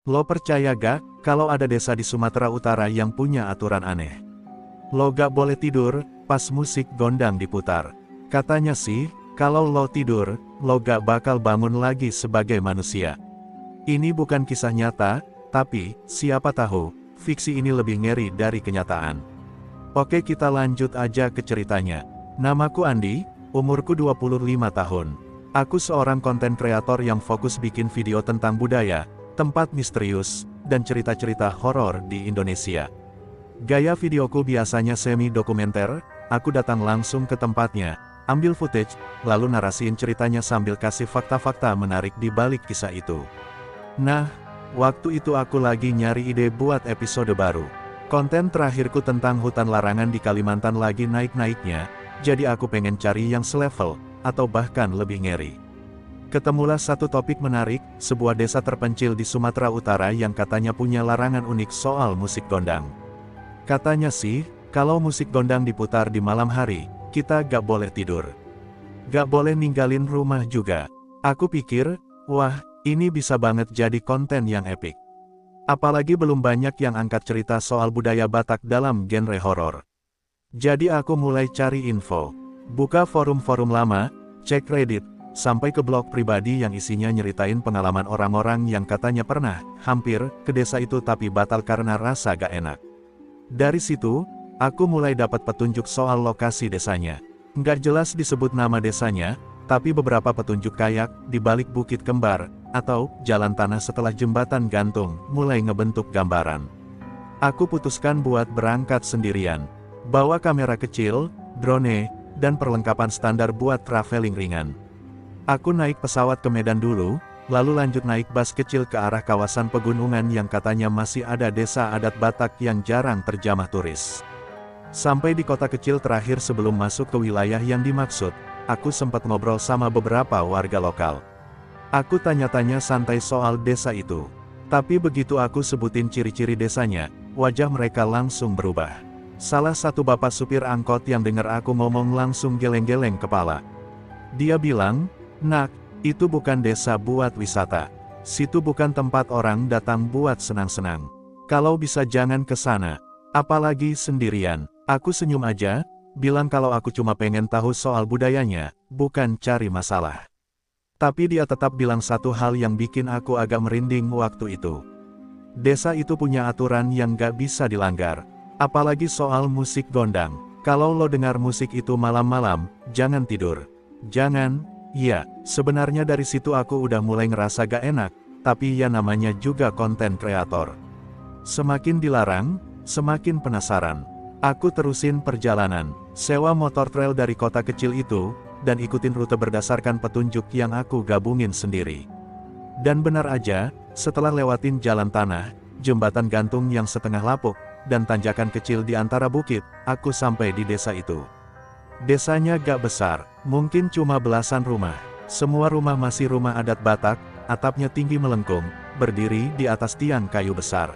Lo percaya gak, kalau ada desa di Sumatera Utara yang punya aturan aneh? Lo gak boleh tidur, pas musik gondang diputar. Katanya sih, kalau lo tidur, lo gak bakal bangun lagi sebagai manusia. Ini bukan kisah nyata, tapi, siapa tahu, fiksi ini lebih ngeri dari kenyataan. Oke, kita lanjut aja ke ceritanya. Namaku Andi, umurku 25 tahun. Aku seorang konten kreator yang fokus bikin video tentang budaya, tempat misterius, dan cerita-cerita horor di Indonesia. Gaya videoku biasanya semi-dokumenter, aku datang langsung ke tempatnya, ambil footage, lalu narasiin ceritanya sambil kasih fakta-fakta menarik di balik kisah itu. Nah, waktu itu aku lagi nyari ide buat episode baru. Konten terakhirku tentang hutan larangan di Kalimantan lagi naik-naiknya, jadi aku pengen cari yang selevel, atau bahkan lebih ngeri. Ketemulah satu topik menarik, sebuah desa terpencil di Sumatera Utara yang katanya punya larangan unik soal musik gondang. Katanya sih, kalau musik gondang diputar di malam hari, kita gak boleh tidur. Gak boleh ninggalin rumah juga. Aku pikir, wah, ini bisa banget jadi konten yang epik. Apalagi belum banyak yang angkat cerita soal budaya Batak dalam genre horor. Jadi aku mulai cari info. Buka forum-forum lama, cek Reddit, sampai ke blog pribadi yang isinya nyeritain pengalaman orang-orang yang katanya pernah, hampir, ke desa itu tapi batal karena rasa gak enak. Dari situ, aku mulai dapat petunjuk soal lokasi desanya. Nggak jelas disebut nama desanya, tapi beberapa petunjuk kayak, di balik bukit kembar, atau, jalan tanah setelah jembatan gantung, mulai ngebentuk gambaran. Aku putuskan buat berangkat sendirian. Bawa kamera kecil, drone, dan perlengkapan standar buat traveling ringan. Aku naik pesawat ke Medan dulu, lalu lanjut naik bus kecil ke arah kawasan pegunungan yang katanya masih ada desa adat Batak yang jarang terjamah turis. Sampai di kota kecil terakhir sebelum masuk ke wilayah yang dimaksud, aku sempat ngobrol sama beberapa warga lokal. Aku tanya-tanya santai soal desa itu. Tapi begitu aku sebutin ciri-ciri desanya, wajah mereka langsung berubah. Salah satu bapak supir angkot yang dengar aku ngomong langsung geleng-geleng kepala. Dia bilang, "Nak, itu bukan desa buat wisata. Situ bukan tempat orang datang buat senang-senang. Kalau bisa jangan ke sana. Apalagi sendirian." Aku senyum aja, bilang kalau aku cuma pengen tahu soal budayanya, bukan cari masalah. Tapi dia tetap bilang satu hal yang bikin aku agak merinding waktu itu. Desa itu punya aturan yang gak bisa dilanggar. Apalagi soal musik gondang. Kalau lo dengar musik itu malam-malam, jangan tidur. Jangan. Ya, sebenarnya dari situ aku udah mulai ngerasa gak enak, tapi ya namanya juga konten kreator. Semakin dilarang, semakin penasaran. Aku terusin perjalanan, sewa motor trail dari kota kecil itu, dan ikutin rute berdasarkan petunjuk yang aku gabungin sendiri. Dan benar aja, setelah lewatin jalan tanah, jembatan gantung yang setengah lapuk, dan tanjakan kecil di antara bukit, aku sampai di desa itu. Desanya gak besar, mungkin cuma belasan rumah. Semua rumah masih rumah adat Batak, atapnya tinggi melengkung, berdiri di atas tiang kayu besar.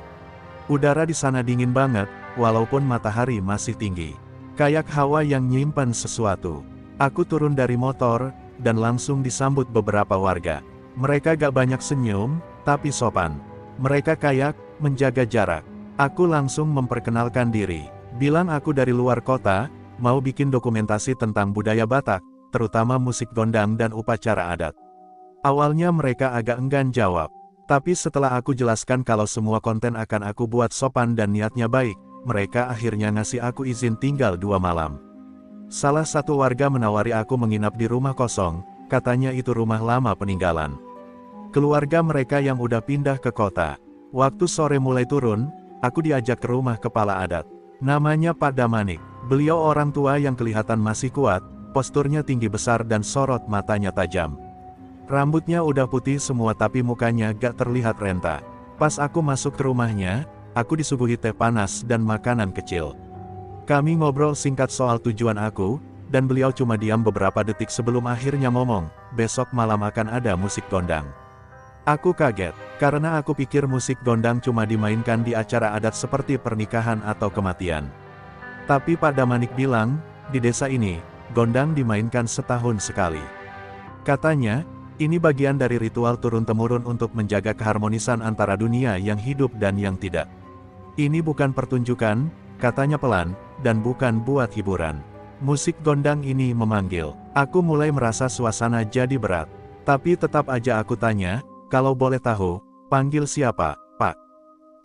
Udara di sana dingin banget, walaupun matahari masih tinggi. Kayak hawa yang nyimpan sesuatu. Aku turun dari motor, dan langsung disambut beberapa warga. Mereka gak banyak senyum, tapi sopan. Mereka kayak menjaga jarak. Aku langsung memperkenalkan diri. Bilang aku dari luar kota, mau bikin dokumentasi tentang budaya Batak, terutama musik gondang dan upacara adat. Awalnya mereka agak enggan jawab. Tapi setelah aku jelaskan kalau semua konten akan aku buat sopan dan niatnya baik, mereka akhirnya ngasih aku izin tinggal 2 malam. Salah satu warga menawari aku menginap di rumah kosong, katanya itu rumah lama peninggalan. Keluarga mereka yang udah pindah ke kota. Waktu sore mulai turun, aku diajak ke rumah kepala adat. Namanya Pak Damanik. Beliau orang tua yang kelihatan masih kuat, posturnya tinggi besar dan sorot matanya tajam. Rambutnya udah putih semua tapi mukanya gak terlihat renta. Pas aku masuk ke rumahnya, aku disuguhi teh panas dan makanan kecil. Kami ngobrol singkat soal tujuan aku, dan beliau cuma diam beberapa detik sebelum akhirnya ngomong, besok malam akan ada musik gondang. Aku kaget, karena aku pikir musik gondang cuma dimainkan di acara adat seperti pernikahan atau kematian. Tapi Pak Damanik bilang, di desa ini, gondang dimainkan setahun sekali. Katanya, Ini bagian dari ritual turun-temurun untuk menjaga keharmonisan antara dunia yang hidup dan yang tidak. Ini bukan pertunjukan, katanya pelan, dan bukan buat hiburan. Musik gondang ini memanggil. Aku mulai merasa suasana jadi berat. Tapi tetap aja aku tanya, kalau boleh tahu, panggil siapa, Pak?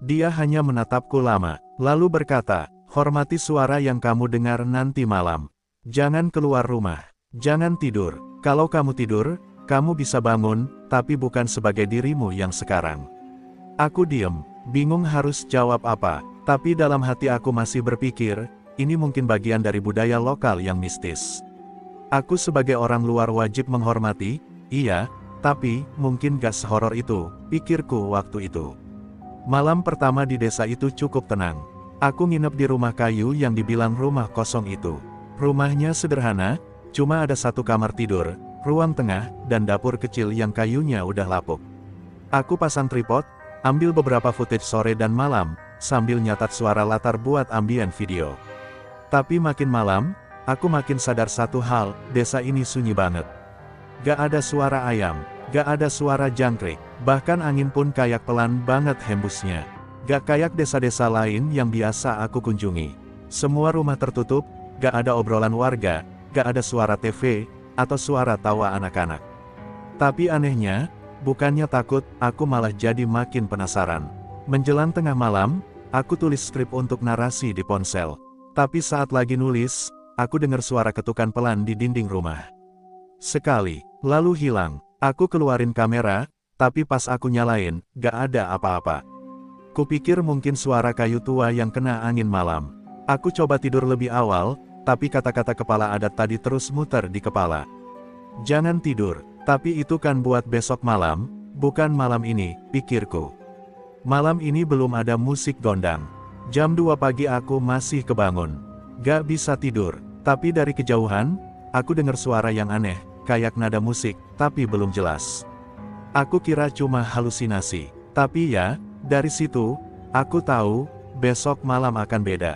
Dia hanya menatapku lama, lalu berkata, hormati suara yang kamu dengar nanti malam. Jangan keluar rumah. Jangan tidur. Kalau kamu tidur, kamu bisa bangun, tapi bukan sebagai dirimu yang sekarang. Aku diem, bingung harus jawab apa, tapi dalam hati aku masih berpikir, ini mungkin bagian dari budaya lokal yang mistis. Aku sebagai orang luar wajib menghormati, iya, tapi mungkin gak sehoror itu, pikirku waktu itu. Malam pertama di desa itu cukup tenang. Aku nginep di rumah kayu yang dibilang rumah kosong itu. Rumahnya sederhana, cuma ada satu kamar tidur, ruang tengah, dan dapur kecil yang kayunya udah lapuk. Aku pasang tripod, ambil beberapa footage sore dan malam, sambil nyatat suara latar buat ambien video. Tapi makin malam, aku makin sadar satu hal, desa ini sunyi banget. Gak ada suara ayam, gak ada suara jangkrik, bahkan angin pun kayak pelan banget hembusnya. Gak kayak desa-desa lain yang biasa aku kunjungi. Semua rumah tertutup, gak ada obrolan warga, gak ada suara TV, atau suara tawa anak-anak. Tapi anehnya, bukannya takut, aku malah jadi makin penasaran. Menjelang tengah malam, aku tulis skrip untuk narasi di ponsel. Tapi saat lagi nulis, aku dengar suara ketukan pelan di dinding rumah. Sekali, lalu hilang. Aku keluarin kamera, tapi pas aku nyalain, gak ada apa-apa. Kupikir mungkin suara kayu tua yang kena angin malam. Aku coba tidur lebih awal, tapi kata-kata kepala adat tadi terus muter di kepala. Jangan tidur, tapi itu kan buat besok malam, bukan malam ini, pikirku. Malam ini belum ada musik gondang. Jam 2 pagi aku masih kebangun. Gak bisa tidur, tapi dari kejauhan, aku dengar suara yang aneh, kayak nada musik, tapi belum jelas. Aku kira cuma halusinasi, tapi ya, dari situ, aku tahu, besok malam akan beda.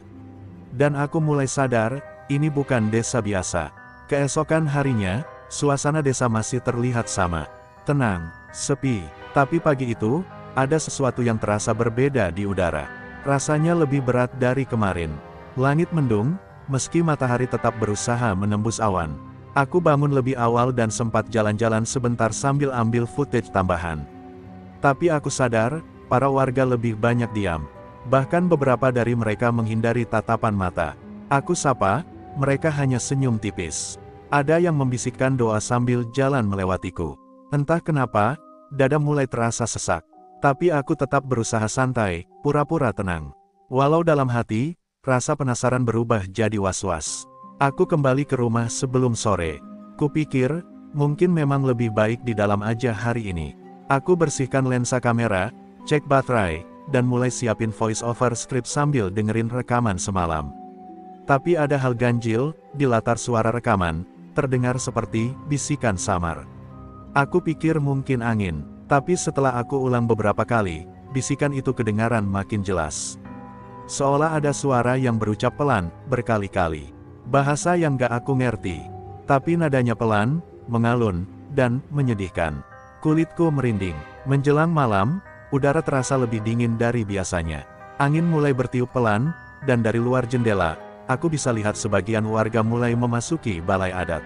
Dan aku mulai sadar, ini bukan desa biasa. Keesokan harinya, suasana desa masih terlihat sama. Tenang, sepi. Tapi pagi itu, ada sesuatu yang terasa berbeda di udara. Rasanya lebih berat dari kemarin. Langit mendung, meski matahari tetap berusaha menembus awan. Aku bangun lebih awal dan sempat jalan-jalan sebentar sambil ambil footage tambahan. Tapi aku sadar, para warga lebih banyak diam. Bahkan beberapa dari mereka menghindari tatapan mata. Aku sapa, mereka hanya senyum tipis. Ada yang membisikkan doa sambil jalan melewatiku. Entah kenapa, dada mulai terasa sesak. Tapi aku tetap berusaha santai, pura-pura tenang. Walau dalam hati, rasa penasaran berubah jadi was-was. Aku kembali ke rumah sebelum sore. Kupikir, mungkin memang lebih baik di dalam aja hari ini. Aku bersihkan lensa kamera, cek baterai, dan mulai siapin voice over script sambil dengerin rekaman semalam. Tapi ada hal ganjil, di latar suara rekaman, terdengar seperti bisikan samar. Aku pikir mungkin angin, tapi setelah aku ulang beberapa kali, bisikan itu kedengaran makin jelas. Seolah ada suara yang berucap pelan, berkali-kali. Bahasa yang gak aku ngerti. Tapi nadanya pelan, mengalun, dan menyedihkan. Kulitku merinding. Menjelang malam, udara terasa lebih dingin dari biasanya. Angin mulai bertiup pelan, dan dari luar jendela, aku bisa lihat sebagian warga mulai memasuki balai adat.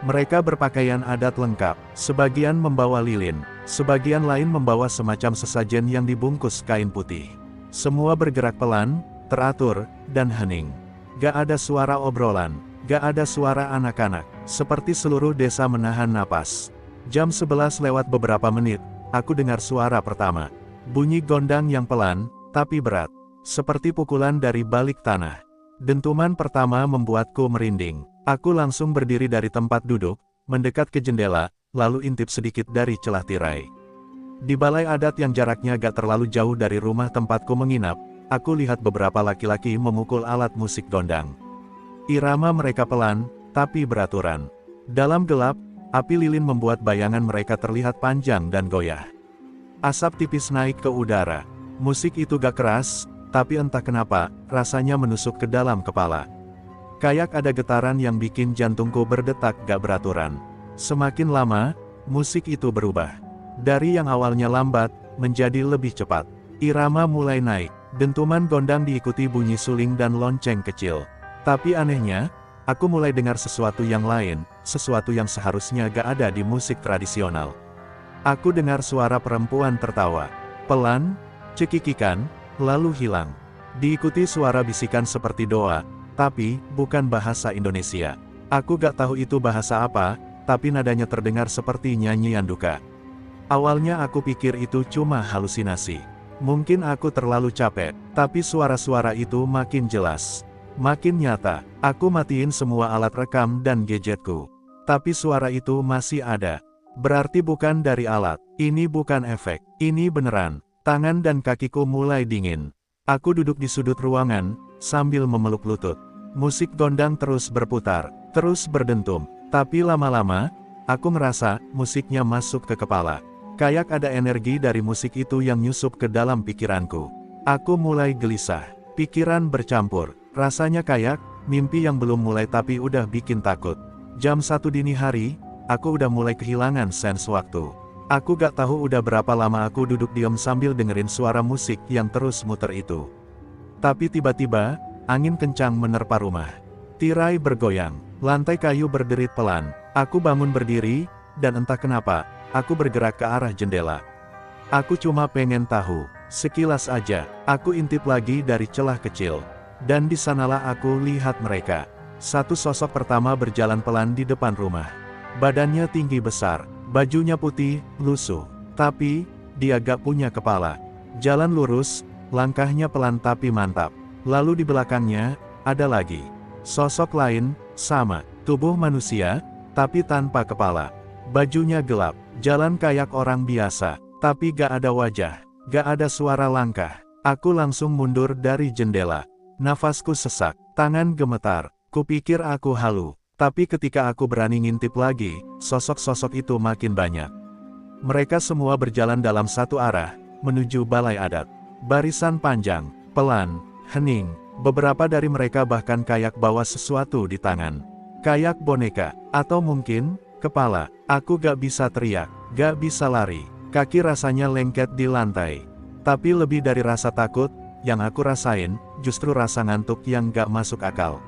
Mereka berpakaian adat lengkap, sebagian membawa lilin, sebagian lain membawa semacam sesajen yang dibungkus kain putih. Semua bergerak pelan, teratur, dan hening. Gak ada suara obrolan, gak ada suara anak-anak, seperti seluruh desa menahan napas. Jam 11 lewat beberapa menit, aku dengar suara pertama. Bunyi gondang yang pelan, tapi berat. Seperti pukulan dari balik tanah. Dentuman pertama membuatku merinding. Aku langsung berdiri dari tempat duduk, mendekat ke jendela, lalu intip sedikit dari celah tirai. Di balai adat yang jaraknya gak terlalu jauh dari rumah tempatku menginap, aku lihat beberapa laki-laki memukul alat musik gondang. Irama mereka pelan, tapi beraturan. Dalam gelap, api lilin membuat bayangan mereka terlihat panjang dan goyah. Asap tipis naik ke udara. Musik itu gak keras, tapi entah kenapa, rasanya menusuk ke dalam kepala. Kayak ada getaran yang bikin jantungku berdetak gak beraturan. Semakin lama, musik itu berubah. Dari yang awalnya lambat, menjadi lebih cepat. Irama mulai naik, dentuman gondang diikuti bunyi suling dan lonceng kecil. Tapi anehnya, aku mulai dengar sesuatu yang lain, sesuatu yang seharusnya gak ada di musik tradisional. Aku dengar suara perempuan tertawa. Pelan, cekikikan, lalu hilang. Diikuti suara bisikan seperti doa, tapi bukan bahasa Indonesia. Aku gak tahu itu bahasa apa, tapi nadanya terdengar seperti nyanyian duka. Awalnya aku pikir itu cuma halusinasi. Mungkin aku terlalu capek, tapi suara-suara itu makin jelas. Makin nyata. Aku matiin semua alat rekam dan gadgetku. Tapi suara itu masih ada. Berarti bukan dari alat. Ini bukan efek. Ini beneran. Tangan dan kakiku mulai dingin. Aku duduk di sudut ruangan, sambil memeluk lutut. Musik gondang terus berputar, terus berdentum. Tapi lama-lama, aku ngerasa musiknya masuk ke kepala. Kayak ada energi dari musik itu yang nyusup ke dalam pikiranku. Aku mulai gelisah. Pikiran bercampur. Rasanya kayak mimpi yang belum mulai tapi udah bikin takut. Jam 1 dini hari, aku udah mulai kehilangan sens waktu. Aku gak tahu udah berapa lama aku duduk diam sambil dengerin suara musik yang terus muter itu. Tapi tiba-tiba, angin kencang menerpa rumah. Tirai bergoyang, lantai kayu berderit pelan. Aku bangun berdiri, dan entah kenapa, aku bergerak ke arah jendela. Aku cuma pengen tahu, sekilas aja, aku intip lagi dari celah kecil. Dan di sanalah aku lihat mereka. Satu sosok pertama berjalan pelan di depan rumah. Badannya tinggi besar. Bajunya putih, lusuh. Tapi, dia gak punya kepala. Jalan lurus, langkahnya pelan tapi mantap. Lalu di belakangnya, ada lagi. Sosok lain, sama. Tubuh manusia, tapi tanpa kepala. Bajunya gelap, jalan kayak orang biasa. Tapi gak ada wajah, gak ada suara langkah. Aku langsung mundur dari jendela. Nafasku sesak, tangan gemetar. Kupikir aku halu. Tapi ketika aku berani ngintip lagi, sosok-sosok itu makin banyak. Mereka semua berjalan dalam satu arah, menuju balai adat. Barisan panjang, pelan, hening. Beberapa dari mereka bahkan kayak bawa sesuatu di tangan. Kayak boneka, atau mungkin, kepala. Aku gak bisa teriak, gak bisa lari. Kaki rasanya lengket di lantai. Tapi lebih dari rasa takut, yang aku rasain, justru rasa ngantuk yang gak masuk akal.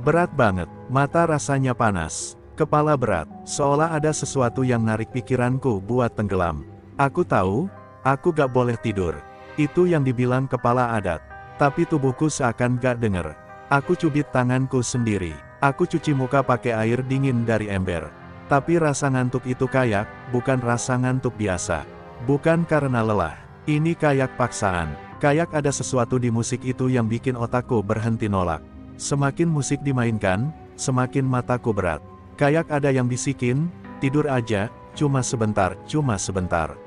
Berat banget, mata rasanya panas, kepala berat, seolah ada sesuatu yang narik pikiranku buat tenggelam. Aku tahu, aku gak boleh tidur. Itu yang dibilang kepala adat. Tapi tubuhku seakan gak denger. Aku cubit tanganku sendiri. Aku cuci muka pakai air dingin dari ember. Tapi rasa ngantuk itu kayak, bukan rasa ngantuk biasa. Bukan karena lelah. Ini kayak paksaan. Kayak ada sesuatu di musik itu yang bikin otakku berhenti nolak. Semakin musik dimainkan, semakin mataku berat. Kayak ada yang bisikin, tidur aja, cuma sebentar, cuma sebentar.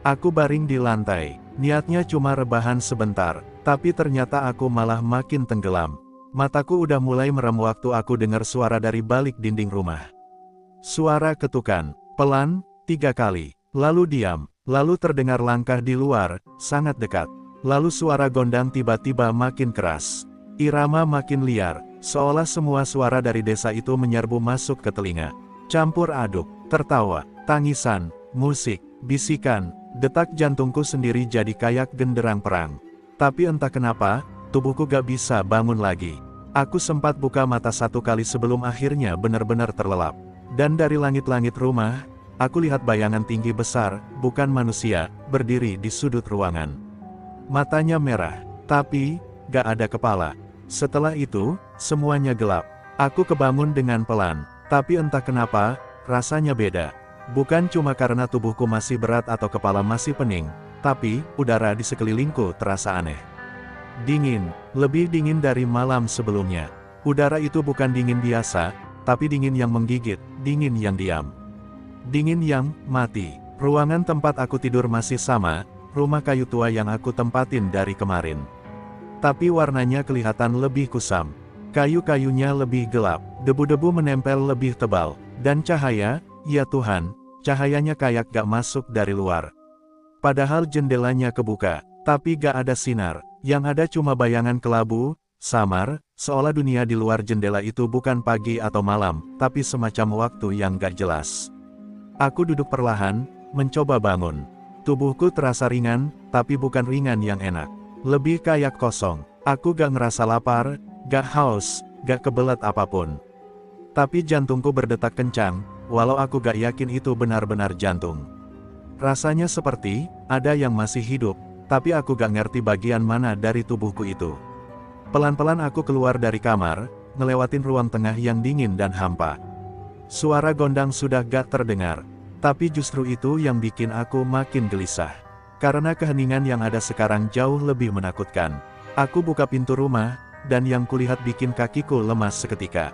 Aku baring di lantai, niatnya cuma rebahan sebentar, tapi ternyata aku malah makin tenggelam. Mataku udah mulai merem waktu aku dengar suara dari balik dinding rumah. Suara ketukan, pelan, 3 kali, lalu diam, lalu terdengar langkah di luar, sangat dekat. Lalu suara gondang tiba-tiba makin keras. Irama makin liar, seolah semua suara dari desa itu menyerbu masuk ke telinga. Campur aduk, tertawa, tangisan, musik, bisikan, detak jantungku sendiri jadi kayak genderang perang. Tapi entah kenapa, tubuhku gak bisa bangun lagi. Aku sempat buka mata 1 kali sebelum akhirnya benar-benar terlelap. Dan dari langit-langit rumah, aku lihat bayangan tinggi besar, bukan manusia, berdiri di sudut ruangan. Matanya merah, tapi gak ada kepala. Setelah itu, semuanya gelap. Aku kebangun dengan pelan, tapi entah kenapa, rasanya beda. Bukan cuma karena tubuhku masih berat atau kepala masih pening, tapi udara di sekelilingku terasa aneh. Dingin, lebih dingin dari malam sebelumnya. Udara itu bukan dingin biasa, tapi dingin yang menggigit, dingin yang diam. Dingin yang mati. Ruangan tempat aku tidur masih sama, rumah kayu tua yang aku tempatin dari kemarin. Tapi warnanya kelihatan lebih kusam. Kayu-kayunya lebih gelap, debu-debu menempel lebih tebal, dan cahaya, ya Tuhan, cahayanya kayak gak masuk dari luar. Padahal jendelanya kebuka, tapi gak ada sinar, yang ada cuma bayangan kelabu, samar, seolah dunia di luar jendela itu bukan pagi atau malam, tapi semacam waktu yang gak jelas. Aku duduk perlahan, mencoba bangun. Tubuhku terasa ringan, tapi bukan ringan yang enak. Lebih kayak kosong. Aku gak ngerasa lapar, gak haus, gak kebelet apapun. Tapi jantungku berdetak kencang, walau aku gak yakin itu benar-benar jantung. Rasanya seperti, ada yang masih hidup, tapi aku gak ngerti bagian mana dari tubuhku itu. Pelan-pelan aku keluar dari kamar, ngelewatin ruang tengah yang dingin dan hampa. Suara gondang sudah gak terdengar. Tapi justru itu yang bikin aku makin gelisah. Karena keheningan yang ada sekarang jauh lebih menakutkan. Aku buka pintu rumah, dan yang kulihat bikin kakiku lemas seketika.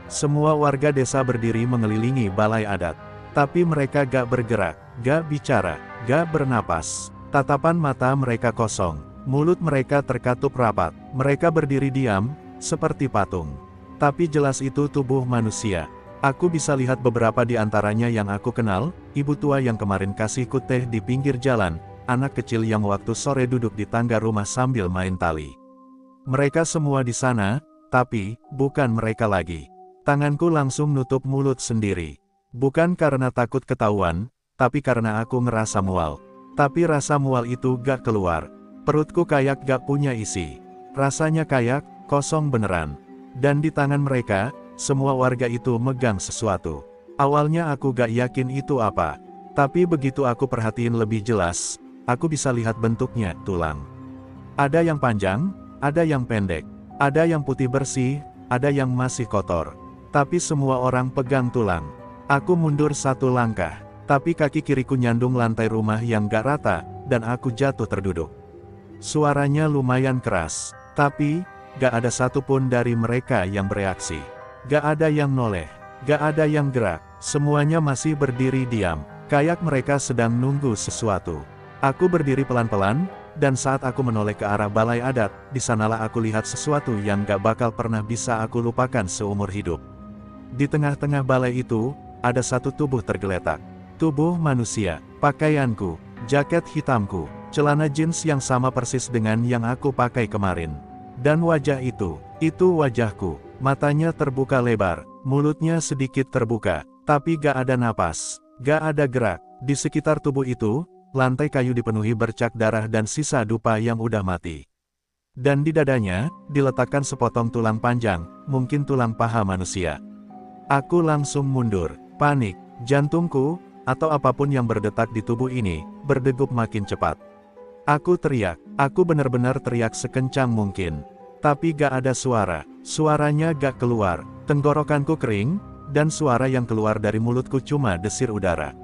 Semua warga desa berdiri mengelilingi balai adat. Tapi mereka gak bergerak, gak bicara, gak bernapas. Tatapan mata mereka kosong. Mulut mereka terkatup rapat. Mereka berdiri diam, seperti patung. Tapi jelas itu tubuh manusia. Aku bisa lihat beberapa di antaranya yang aku kenal, ibu tua yang kemarin kasihku teh di pinggir jalan, anak kecil yang waktu sore duduk di tangga rumah sambil main tali. Mereka semua di sana, tapi, bukan mereka lagi. Tanganku langsung nutup mulut sendiri. Bukan karena takut ketahuan, tapi karena aku ngerasa mual. Tapi rasa mual itu gak keluar. Perutku kayak gak punya isi. Rasanya kayak, kosong beneran. Dan di tangan mereka, semua warga itu megang sesuatu. Awalnya aku gak yakin itu apa. Tapi begitu aku perhatiin lebih jelas, aku bisa lihat bentuknya, tulang. Ada yang panjang, ada yang pendek, ada yang putih bersih, ada yang masih kotor. Tapi semua orang pegang tulang. Aku mundur satu langkah, tapi kaki kiriku nyandung lantai rumah yang gak rata, dan aku jatuh terduduk. Suaranya lumayan keras, tapi, gak ada satupun dari mereka yang bereaksi. Gak ada yang noleh, gak ada yang gerak, semuanya masih berdiri diam, kayak mereka sedang nunggu sesuatu. Aku berdiri pelan-pelan, dan saat aku menoleh ke arah balai adat, di sanalah aku lihat sesuatu yang gak bakal pernah bisa aku lupakan seumur hidup. Di tengah-tengah balai itu, ada satu tubuh tergeletak. Tubuh manusia, pakaianku, jaket hitamku, celana jeans yang sama persis dengan yang aku pakai kemarin. Dan wajah itu wajahku. Matanya terbuka lebar, mulutnya sedikit terbuka, tapi gak ada napas, gak ada gerak. Di sekitar tubuh itu, lantai kayu dipenuhi bercak darah dan sisa dupa yang udah mati. Dan di dadanya, diletakkan sepotong tulang panjang, mungkin tulang paha manusia. Aku langsung mundur, panik, jantungku, atau apapun yang berdetak di tubuh ini, berdegup makin cepat. Aku teriak, aku benar-benar teriak sekencang mungkin. Tapi gak ada suara, suaranya gak keluar, tenggorokanku kering, dan suara yang keluar dari mulutku cuma desir udara.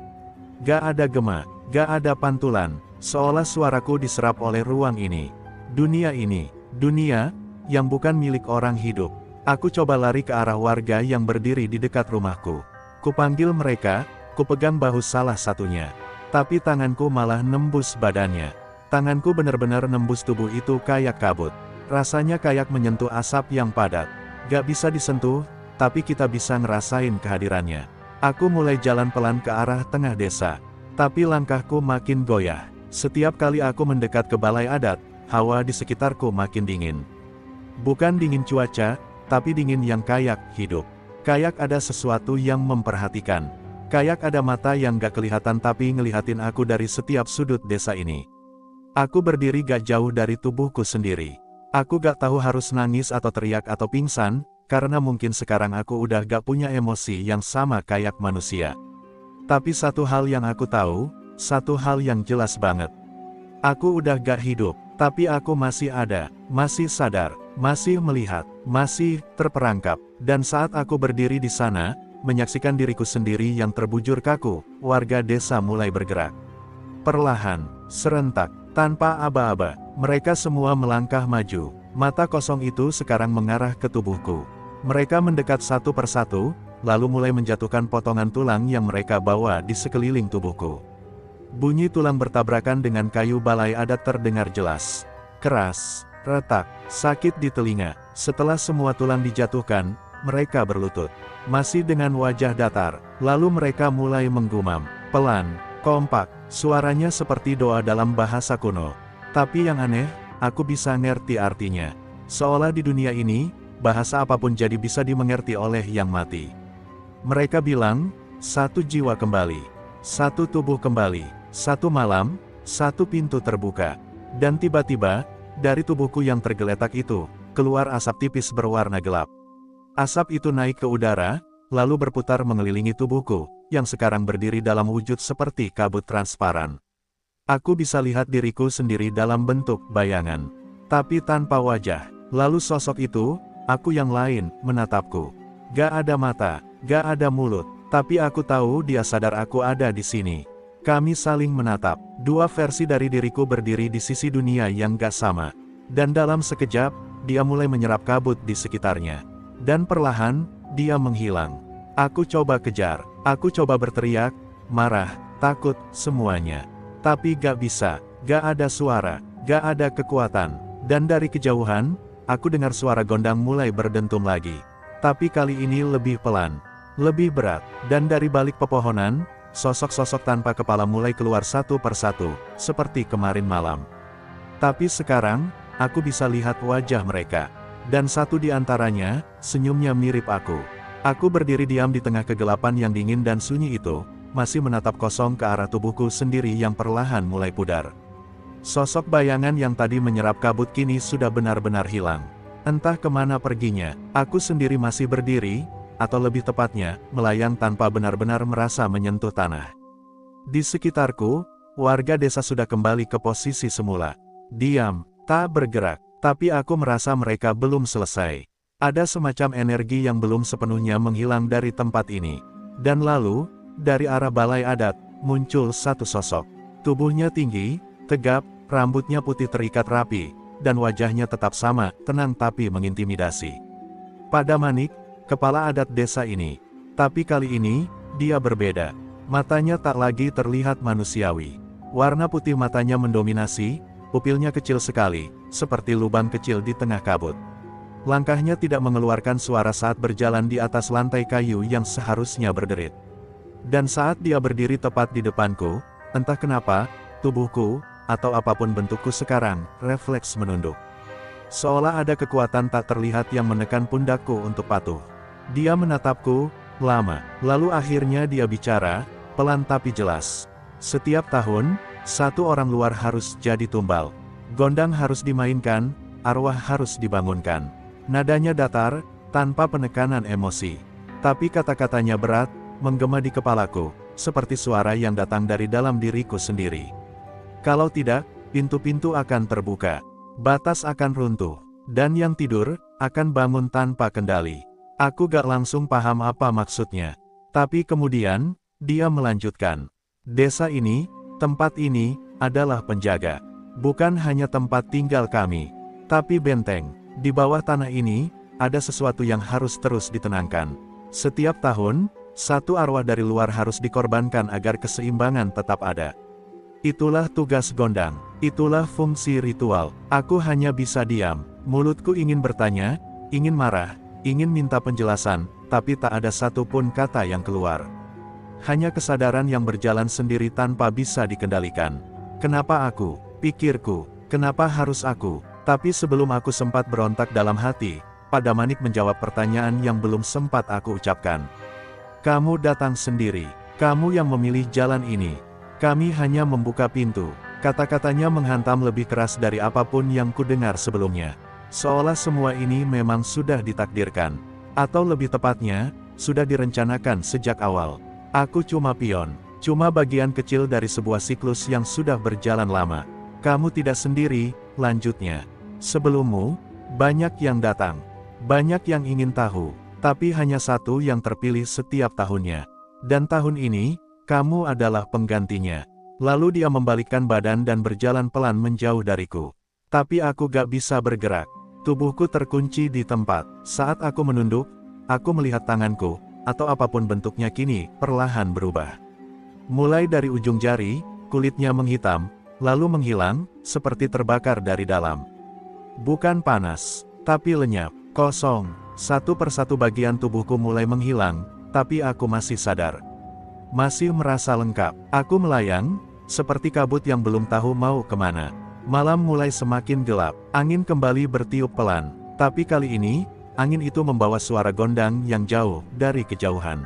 Gak ada gema, gak ada pantulan, seolah suaraku diserap oleh ruang ini. Dunia ini, dunia, yang bukan milik orang hidup. Aku coba lari ke arah warga yang berdiri di dekat rumahku. Kupanggil mereka, kupegang bahu salah satunya. Tapi tanganku malah nembus badannya. Tanganku benar-benar nembus tubuh itu kayak kabut. Rasanya kayak menyentuh asap yang padat. Gak bisa disentuh, tapi kita bisa ngerasain kehadirannya. Aku mulai jalan pelan ke arah tengah desa. Tapi langkahku makin goyah. Setiap kali aku mendekat ke balai adat, hawa di sekitarku makin dingin. Bukan dingin cuaca, tapi dingin yang kayak hidup. Kayak ada sesuatu yang memperhatikan. Kayak ada mata yang gak kelihatan tapi ngelihatin aku dari setiap sudut desa ini. Aku berdiri gak jauh dari tubuhku sendiri. Aku gak tahu harus nangis atau teriak atau pingsan, karena mungkin sekarang aku udah gak punya emosi yang sama kayak manusia. Tapi satu hal yang aku tahu, satu hal yang jelas banget. Aku udah gak hidup, tapi aku masih ada, masih sadar, masih melihat, masih terperangkap. Dan saat aku berdiri di sana, menyaksikan diriku sendiri yang terbujur kaku, warga desa mulai bergerak. Perlahan, serentak, tanpa aba-aba, mereka semua melangkah maju. Mata kosong itu sekarang mengarah ke tubuhku. Mereka mendekat satu persatu, lalu mulai menjatuhkan potongan tulang yang mereka bawa di sekeliling tubuhku. Bunyi tulang bertabrakan dengan kayu balai adat terdengar jelas. Keras, retak, sakit di telinga. Setelah semua tulang dijatuhkan, mereka berlutut. Masih dengan wajah datar, lalu mereka mulai menggumam. Pelan, kompak, suaranya seperti doa dalam bahasa kuno. Tapi yang aneh, aku bisa ngerti artinya. Seolah di dunia ini, bahasa apapun jadi bisa dimengerti oleh yang mati. Mereka bilang, satu jiwa kembali. Satu tubuh kembali, satu malam, satu pintu terbuka. Dan tiba-tiba, dari tubuhku yang tergeletak itu, keluar asap tipis berwarna gelap. Asap itu naik ke udara, lalu berputar mengelilingi tubuhku, yang sekarang berdiri dalam wujud seperti kabut transparan. Aku bisa lihat diriku sendiri dalam bentuk bayangan, tapi tanpa wajah. Lalu sosok itu, aku yang lain, menatapku. Gak ada mata, gak ada mulut, tapi aku tahu dia sadar aku ada di sini. Kami saling menatap, dua versi dari diriku berdiri di sisi dunia yang gak sama. Dan dalam sekejap, dia mulai menyerap kabut di sekitarnya. Dan perlahan, dia menghilang. Aku coba kejar, aku coba berteriak, marah, takut, semuanya. Tapi gak bisa, gak ada suara, gak ada kekuatan. Dan dari kejauhan, aku dengar suara gondang mulai berdentum lagi. Tapi kali ini lebih pelan, lebih berat. Dan dari balik pepohonan, sosok-sosok tanpa kepala mulai keluar satu persatu, seperti kemarin malam. Tapi sekarang, aku bisa lihat wajah mereka. Dan satu di antaranya, senyumnya mirip aku. Aku berdiri diam di tengah kegelapan yang dingin dan sunyi itu, masih menatap kosong ke arah tubuhku sendiri yang perlahan mulai pudar. Sosok bayangan yang tadi menyerap kabut kini sudah benar-benar hilang. Entah kemana perginya, aku sendiri masih berdiri, atau lebih tepatnya, melayang tanpa benar-benar merasa menyentuh tanah. Di sekitarku, warga desa sudah kembali ke posisi semula. Diam, tak bergerak. Tapi aku merasa mereka belum selesai. Ada semacam energi yang belum sepenuhnya menghilang dari tempat ini. Dan lalu, dari arah balai adat, muncul satu sosok. Tubuhnya tinggi, tegap, rambutnya putih terikat rapi, dan wajahnya tetap sama, tenang tapi mengintimidasi. Pada Manik, kepala adat desa ini. Tapi kali ini, dia berbeda. Matanya tak lagi terlihat manusiawi. Warna putih matanya mendominasi, pupilnya kecil sekali, seperti lubang kecil di tengah kabut. Langkahnya tidak mengeluarkan suara saat berjalan di atas lantai kayu yang seharusnya berderit. Dan saat dia berdiri tepat di depanku, entah kenapa, tubuhku, atau apapun bentukku sekarang, refleks menunduk. Seolah ada kekuatan tak terlihat yang menekan pundakku untuk patuh. Dia menatapku, lama, lalu akhirnya dia bicara, pelan tapi jelas. Setiap tahun, satu orang luar harus jadi tumbal. Gondang harus dimainkan, arwah harus dibangunkan. Nadanya datar, tanpa penekanan emosi. Tapi kata-katanya berat, menggema di kepalaku, seperti suara yang datang dari dalam diriku sendiri. Kalau tidak, pintu-pintu akan terbuka. Batas akan runtuh. Dan yang tidur, akan bangun tanpa kendali. Aku gak langsung paham apa maksudnya. Tapi kemudian, dia melanjutkan. Desa ini, tempat ini, adalah penjaga. Bukan hanya tempat tinggal kami, tapi benteng. Di bawah tanah ini, ada sesuatu yang harus terus ditenangkan. Setiap tahun, satu arwah dari luar harus dikorbankan agar keseimbangan tetap ada. Itulah tugas gondang, itulah fungsi ritual. Aku hanya bisa diam, mulutku ingin bertanya, ingin marah, ingin minta penjelasan, tapi tak ada satupun kata yang keluar. Hanya kesadaran yang berjalan sendiri tanpa bisa dikendalikan. Kenapa aku? Pikirku, kenapa harus aku? Tapi sebelum aku sempat berontak dalam hati, Pada Manik menjawab pertanyaan yang belum sempat aku ucapkan. Kamu datang sendiri, kamu yang memilih jalan ini. Kami hanya membuka pintu. Kata-katanya menghantam lebih keras dari apapun yang kudengar sebelumnya. Seolah semua ini memang sudah ditakdirkan. Atau lebih tepatnya, sudah direncanakan sejak awal. Aku cuma pion, cuma bagian kecil dari sebuah siklus yang sudah berjalan lama. Kamu tidak sendiri, lanjutnya. Sebelummu, banyak yang datang. Banyak yang ingin tahu, tapi hanya satu yang terpilih setiap tahunnya. Dan tahun ini, kamu adalah penggantinya. Lalu dia membalikkan badan dan berjalan pelan menjauh dariku. Tapi aku gak bisa bergerak. Tubuhku terkunci di tempat. Saat aku menunduk, aku melihat tanganku, atau apapun bentuknya kini, perlahan berubah. Mulai dari ujung jari, kulitnya menghitam, lalu menghilang, seperti terbakar dari dalam. Bukan panas, tapi lenyap, kosong. Satu persatu bagian tubuhku mulai menghilang, tapi aku masih sadar. Masih merasa lengkap. Aku melayang, seperti kabut yang belum tahu mau kemana. Malam mulai semakin gelap, angin kembali bertiup pelan. Tapi kali ini, angin itu membawa suara gondang yang jauh dari kejauhan.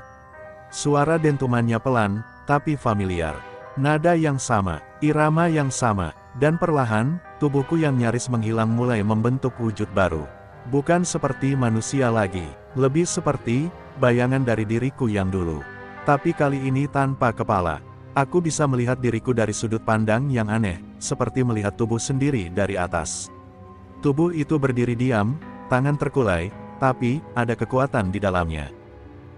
Suara dentumannya pelan, tapi familiar. Nada yang sama, irama yang sama, dan perlahan, tubuhku yang nyaris menghilang mulai membentuk wujud baru. Bukan seperti manusia lagi, lebih seperti bayangan dari diriku yang dulu. Tapi kali ini tanpa kepala. Aku bisa melihat diriku dari sudut pandang yang aneh, seperti melihat tubuh sendiri dari atas. Tubuh itu berdiri diam, tangan terkulai, tapi ada kekuatan di dalamnya.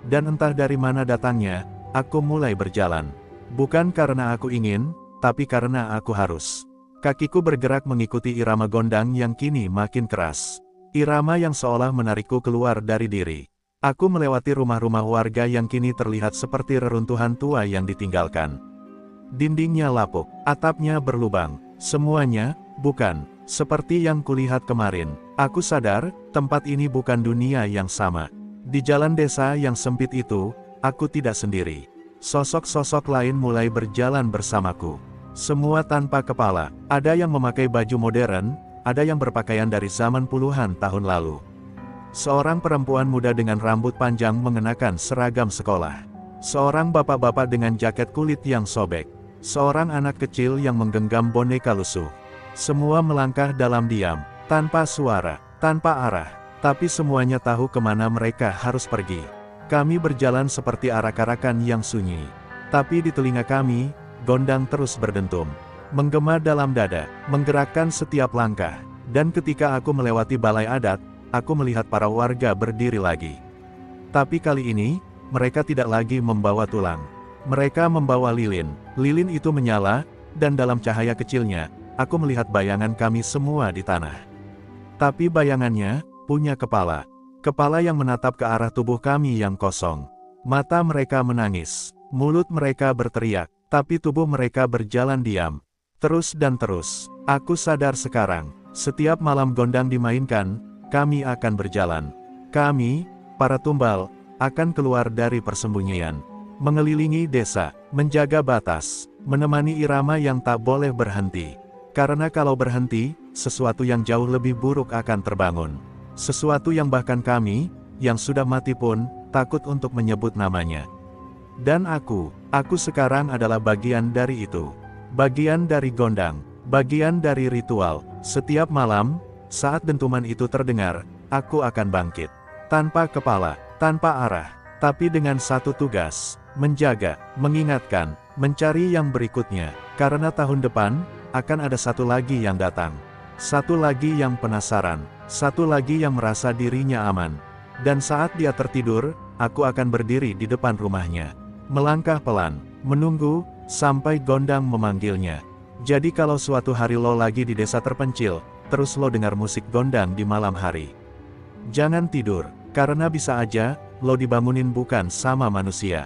Dan entah dari mana datangnya, aku mulai berjalan. Bukan karena aku ingin, tapi karena aku harus. Kakiku bergerak mengikuti irama gondang yang kini makin keras. Irama yang seolah menarikku keluar dari diri. Aku melewati rumah-rumah warga yang kini terlihat seperti reruntuhan tua yang ditinggalkan. Dindingnya lapuk, atapnya berlubang. Semuanya, bukan seperti yang kulihat kemarin. Aku sadar, tempat ini bukan dunia yang sama. Di jalan desa yang sempit itu, aku tidak sendiri. Sosok-sosok lain mulai berjalan bersamaku. Semua tanpa kepala, ada yang memakai baju modern, ada yang berpakaian dari zaman puluhan tahun lalu. Seorang perempuan muda dengan rambut panjang mengenakan seragam sekolah. Seorang bapak-bapak dengan jaket kulit yang sobek. Seorang anak kecil yang menggenggam boneka lusuh. Semua melangkah dalam diam, tanpa suara, tanpa arah, tapi semuanya tahu kemana mereka harus pergi. Kami berjalan seperti arak-arakan yang sunyi. Tapi di telinga kami, gondang terus berdentum. Menggema dalam dada, menggerakkan setiap langkah. Dan ketika aku melewati balai adat, aku melihat para warga berdiri lagi. Tapi kali ini, mereka tidak lagi membawa tulang. Mereka membawa lilin. Lilin itu menyala, dan dalam cahaya kecilnya, aku melihat bayangan kami semua di tanah. Tapi bayangannya punya kepala. Kepala yang menatap ke arah tubuh kami yang kosong. Mata mereka menangis, mulut mereka berteriak, tapi tubuh mereka berjalan diam. Terus dan terus. Aku sadar sekarang, setiap malam gondang dimainkan, kami akan berjalan. Kami, para tumbal, akan keluar dari persembunyian. Mengelilingi desa, menjaga batas, menemani irama yang tak boleh berhenti. Karena kalau berhenti, sesuatu yang jauh lebih buruk akan terbangun. Sesuatu yang bahkan kami, yang sudah mati pun, takut untuk menyebut namanya. Dan aku sekarang adalah bagian dari itu. Bagian dari gondang, bagian dari ritual. Setiap malam, saat dentuman itu terdengar, aku akan bangkit. Tanpa kepala, tanpa arah, tapi dengan satu tugas, menjaga, mengingatkan, mencari yang berikutnya. Karena tahun depan, akan ada satu lagi yang datang. Satu lagi yang penasaran, satu lagi yang merasa dirinya aman. Dan saat dia tertidur, aku akan berdiri di depan rumahnya. Melangkah pelan, menunggu, sampai gondang memanggilnya. Jadi kalau suatu hari lo lagi di desa terpencil, terus lo dengar musik gondang di malam hari, jangan tidur, karena bisa aja, lo dibangunin bukan sama manusia.